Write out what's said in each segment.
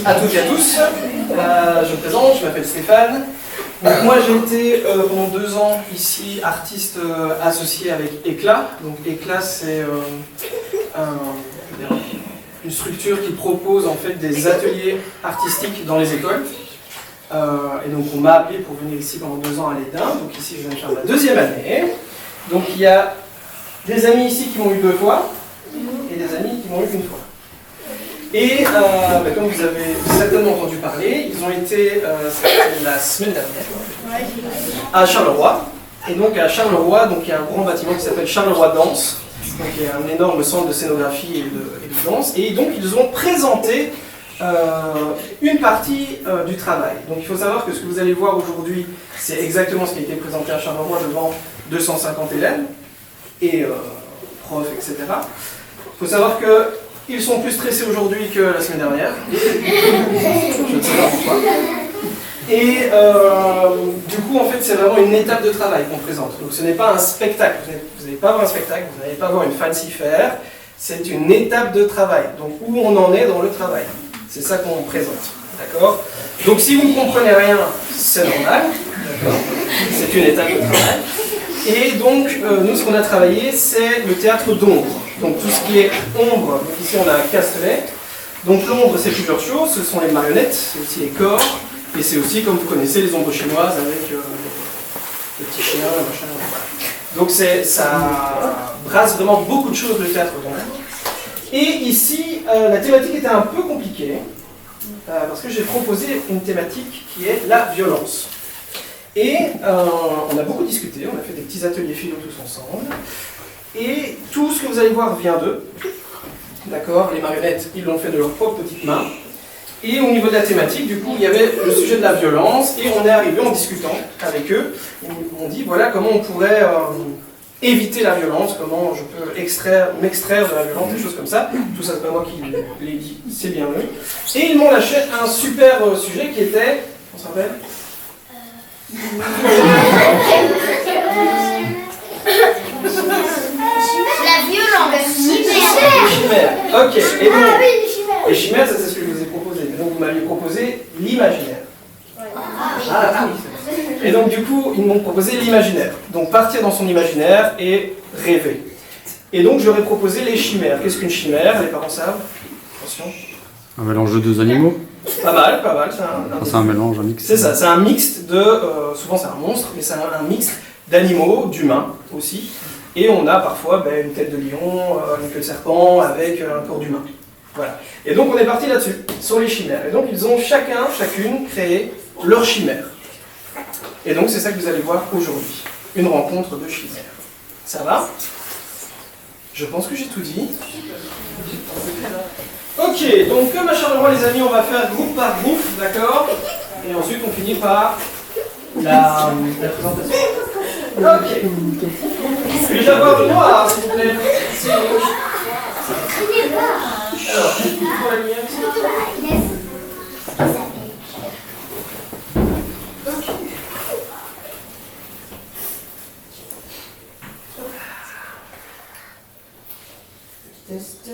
à toutes et à tous. Je me présente, je m'appelle Stéphane. Donc moi j'ai été pendant 2 ans ici artiste associé avec Éclat. Donc Éclat c'est une structure qui propose en fait des ateliers artistiques dans les écoles. Et donc on m'a appelé pour venir ici pendant 2 ans à l'EDIN. Donc ici je viens de faire ma 2e année. Donc il y a des amis ici qui m'ont eu 2 fois et des amis qui m'ont eu 1 fois. Et comme vous avez certainement entendu parler, ils ont été la semaine dernière à Charleroi. Et donc à Charleroi, donc, il y a un grand bâtiment qui s'appelle Charleroi Danse. Donc il y a un énorme centre de scénographie et de danse. Et donc ils ont présenté une partie du travail. Donc il faut savoir que ce que vous allez voir aujourd'hui, c'est exactement ce qui a été présenté à Charleroi devant 250 élèves et profs, etc. Il faut savoir qu'ils sont plus stressés aujourd'hui que la semaine dernière. Je ne sais pas pourquoi. Et du coup, en fait, c'est vraiment une étape de travail qu'on présente. Donc ce n'est pas un spectacle. Vous n'allez pas voir un spectacle, vous n'allez pas voir une fancy fair. C'est une étape de travail. Donc où on en est dans le travail. C'est ça qu'on présente. D'accord ? Donc si vous ne comprenez rien, c'est normal. D'accord ? C'est une étape de travail. Et donc, nous, ce qu'on a travaillé, c'est le théâtre d'ombre. Donc tout ce qui est ombre, donc ici on a un castelet. Donc l'ombre, c'est plusieurs choses. Ce sont les marionnettes, c'est aussi les corps. Et c'est aussi, comme vous connaissez, les ombres chinoises avec les petits chiens, machin. Voilà. Donc ça brasse vraiment beaucoup de choses, le théâtre d'ombre. Et ici, la thématique était un peu compliquée, parce que j'ai proposé une thématique qui est la violence. Et on a beaucoup discuté, on a fait des petits ateliers philo tous ensemble. Et tout ce que vous allez voir vient d'eux. D'accord ? Les marionnettes, ils l'ont fait de leurs propres petites mains. Et au niveau de la thématique, du coup, il y avait le sujet de la violence. Et on est arrivé en discutant avec eux. Ils m'ont dit, voilà comment on pourrait éviter la violence, comment je peux m'extraire de la violence, des choses comme ça. Tout ça, c'est pas moi qui l'ai dit, c'est bien eux. Et ils m'ont lâché un super sujet qui était... On s'appelle la violence. Chimère. Ok. Et donc, les chimères, ça c'est ce que je vous ai proposé. Et donc vous m'aviez proposé l'imaginaire. Ah oui. Et donc du coup, ils m'ont proposé l'imaginaire. Donc partir dans son imaginaire et rêver. Et donc je leur ai proposé les chimères. Qu'est-ce qu'une chimère? Les parents savent? Attention. Un mélange de 2 animaux. Pas mal. C'est un mélange, un mix. C'est ça, c'est un mixte de... souvent c'est un monstre, mais c'est un mixte d'animaux, d'humains aussi. Et on a parfois une tête de lion, une queue de serpent, avec un corps d'humain. Voilà. Et donc on est parti là-dessus, sur les chimères. Et donc ils ont chacune créé leur chimère. Et donc c'est ça que vous allez voir aujourd'hui. Une rencontre de chimères. Ça va? Je pense que j'ai tout dit. Ok, donc comme à Charleroi les amis, on va faire groupe par groupe, d'accord? Et ensuite on finit par la présentation. Ok. Puis-je avoir le noir, s'il vous plaît? Alors, pour la lumière ici. Test.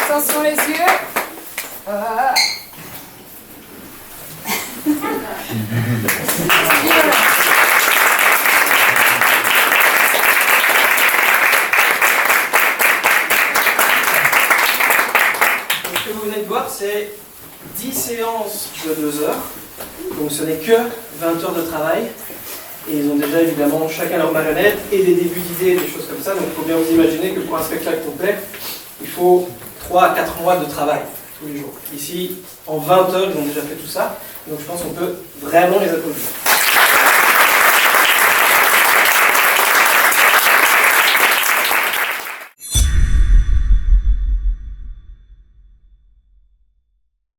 Attention les yeux. Voilà. Donc, ce que vous venez de voir, c'est 10 séances de 2 heures. Donc ce n'est que 20 heures de travail. Et ils ont déjà évidemment chacun leur marionnette et des débuts d'idées, des choses comme ça. Donc il faut bien vous imaginer que pour un spectacle complet, il faut 3 à 4 mois de travail tous les jours. Ici, en 20 heures, ils ont déjà fait tout ça. Donc je pense qu'on peut vraiment les applaudir.